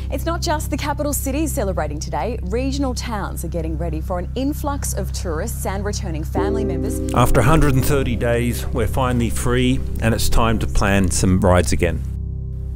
It's not just the capital cities celebrating today. Regional towns are getting ready for an influx of tourists and returning family members. After 130 days, we're finally free and it's time to plan some rides again.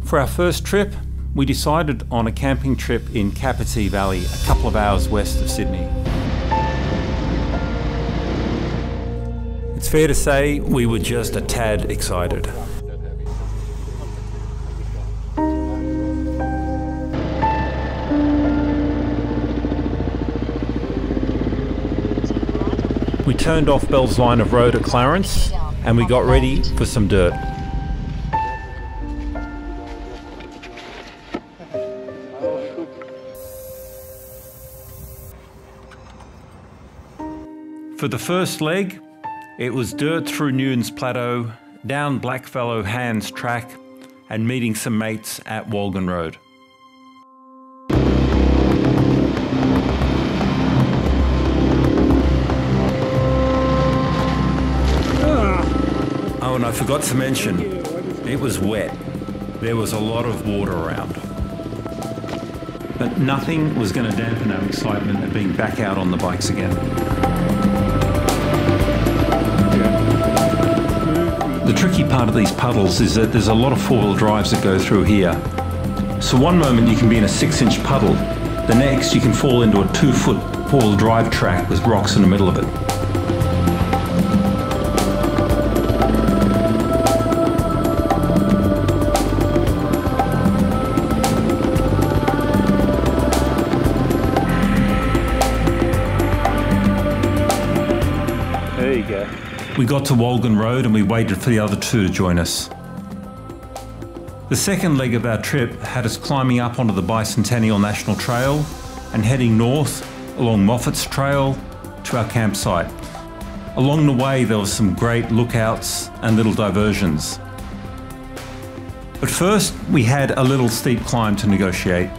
For our first trip, we decided on a camping trip in Capertee Valley, a couple of hours west of Sydney. It's fair to say we were just a tad excited. We turned off Bell's line of road at Clarence and we got ready for some dirt. For the first leg, it was dirt through Newton's Plateau, down Blackfellow Hands Track and meeting some mates at Walgan Road. Oh, and I forgot to mention, it was wet. There was a lot of water around. But nothing was going to dampen our excitement of being back out on the bikes again. The tricky part of these puddles is that there's a lot of four-wheel drives that go through here. So one moment you can be in a 6-inch puddle, the next you can fall into a 2-foot four-wheel drive track with rocks in the middle of it. There you go. We got to Walgan Road and we waited for the other two to join us. The second leg of our trip had us climbing up onto the Bicentennial National Trail and heading north along Moffat's Trail to our campsite. Along the way there were some great lookouts and little diversions. But first we had a little steep climb to negotiate.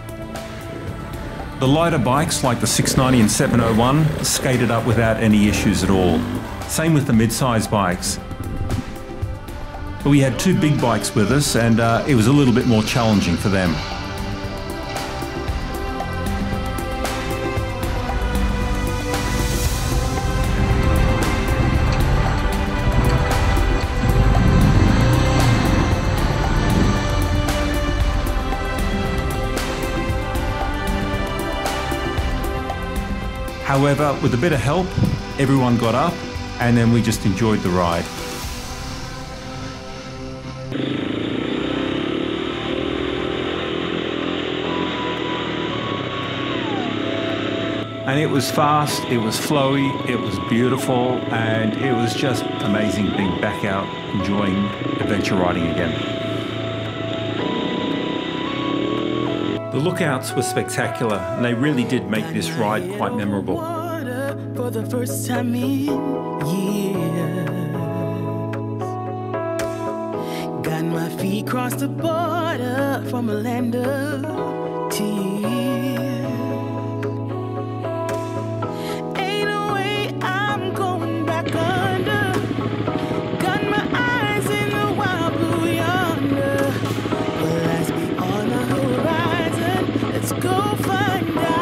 The lighter bikes like the 690 and 701 skated up without any issues at all. Same with the mid-size bikes. But we had two big bikes with us and it was a little bit more challenging for them. However, with a bit of help, everyone got up and then we just enjoyed the ride. And it was fast, it was flowy, it was beautiful, and it was just amazing being back out enjoying adventure riding again. The lookouts were spectacular and they really did make this ride quite memorable. For the first time in years, got my feet crossed the border from a land of tears. Ain't no way I'm going back under. Got my eyes in the wild blue yonder. Will I be on the horizon? Let's go find out.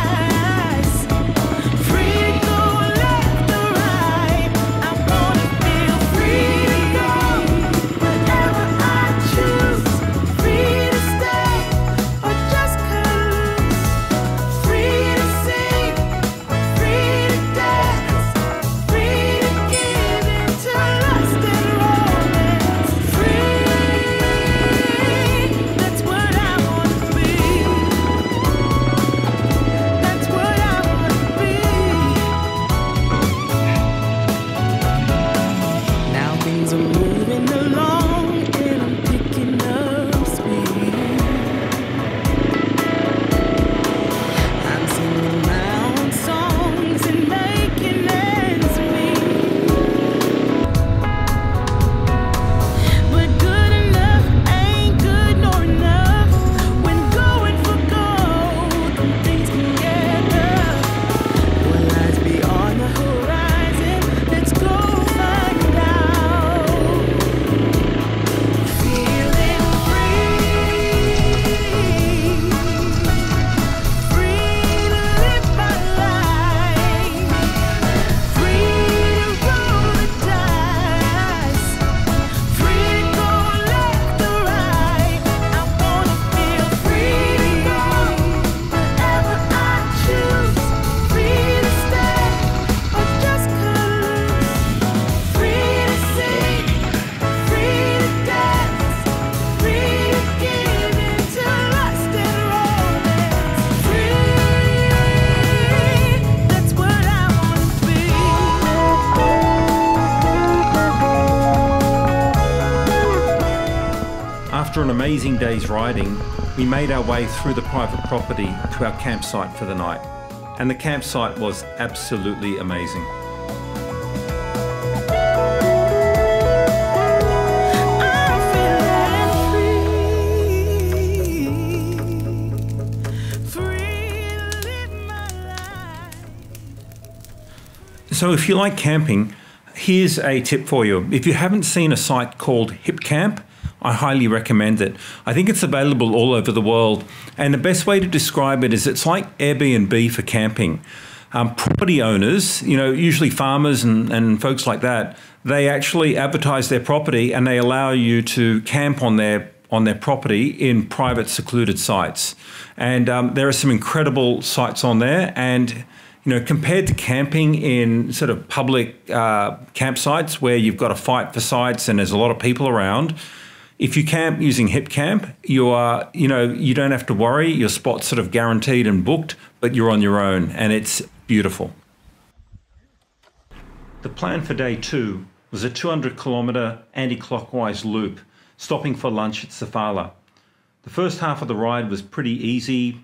Time After an amazing day's riding, we made our way through the private property to our campsite for the night. And the campsite was absolutely amazing. So if you like camping, here's a tip for you. If you haven't seen a site called Hip Camp, I highly recommend it. I think it's available all over the world. And the best way to describe it is it's like Airbnb for camping. Property owners, usually farmers and folks like that, they actually advertise their property and they allow you to camp on their property in private secluded sites. And there are some incredible sites on there. And compared to camping in sort of public campsites where you've got to fight for sites and there's a lot of people around, if you camp using Hip Camp, you don't have to worry. Your spot's sort of guaranteed and booked, but you're on your own, and it's beautiful. The plan for day 2 was a 200-kilometre anti-clockwise loop, stopping for lunch at Safala. The first half of the ride was pretty easy,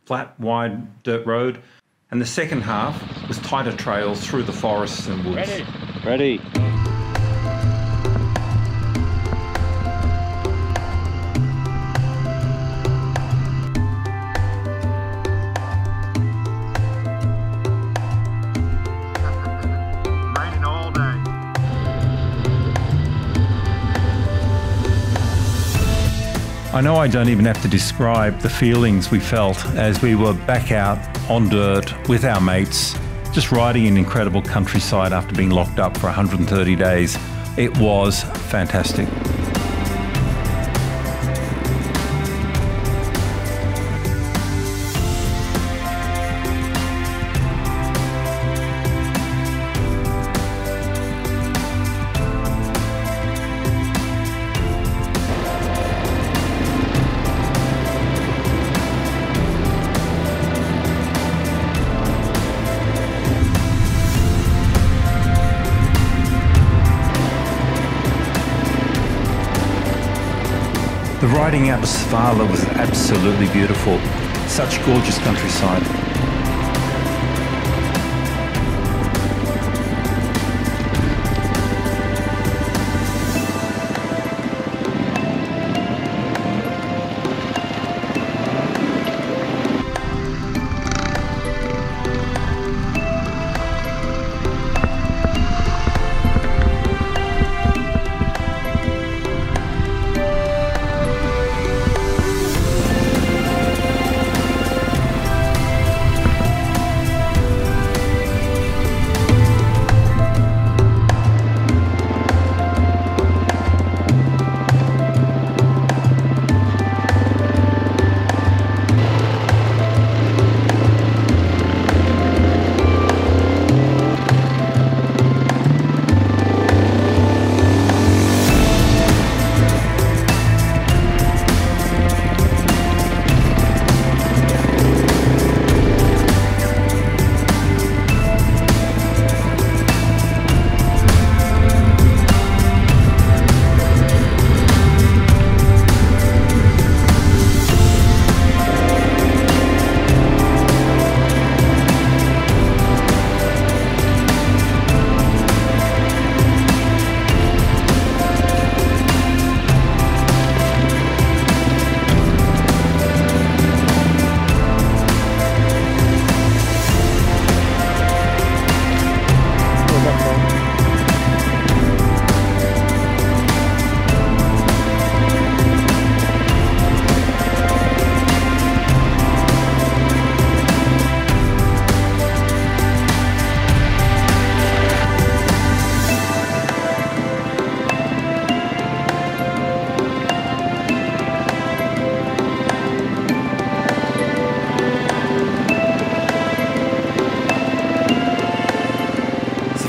flat, wide dirt road, and the second half was tighter trails through the forests and woods. Ready. Raining all day. I know I don't even have to describe the feelings we felt as we were back out on dirt with our mates, just riding an incredible countryside after being locked up for 130 days. It was fantastic. The riding out to Safala was absolutely beautiful. Such gorgeous countryside.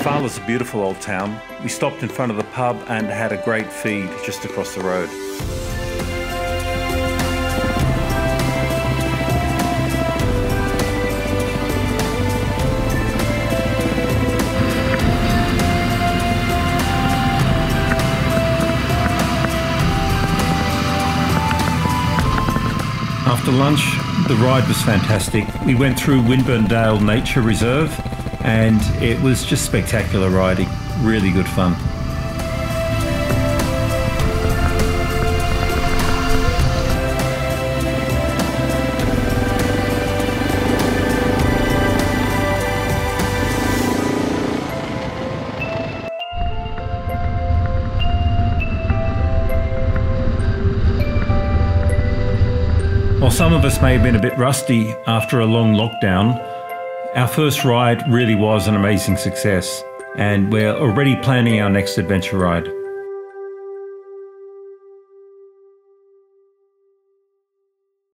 Safala's a beautiful old town. We stopped in front of the pub and had a great feed just across the road. After lunch, the ride was fantastic. We went through Winburndale Nature Reserve and it was just spectacular riding. Really good fun. While some of us may have been a bit rusty after a long lockdown, our first ride really was an amazing success, and we're already planning our next adventure ride.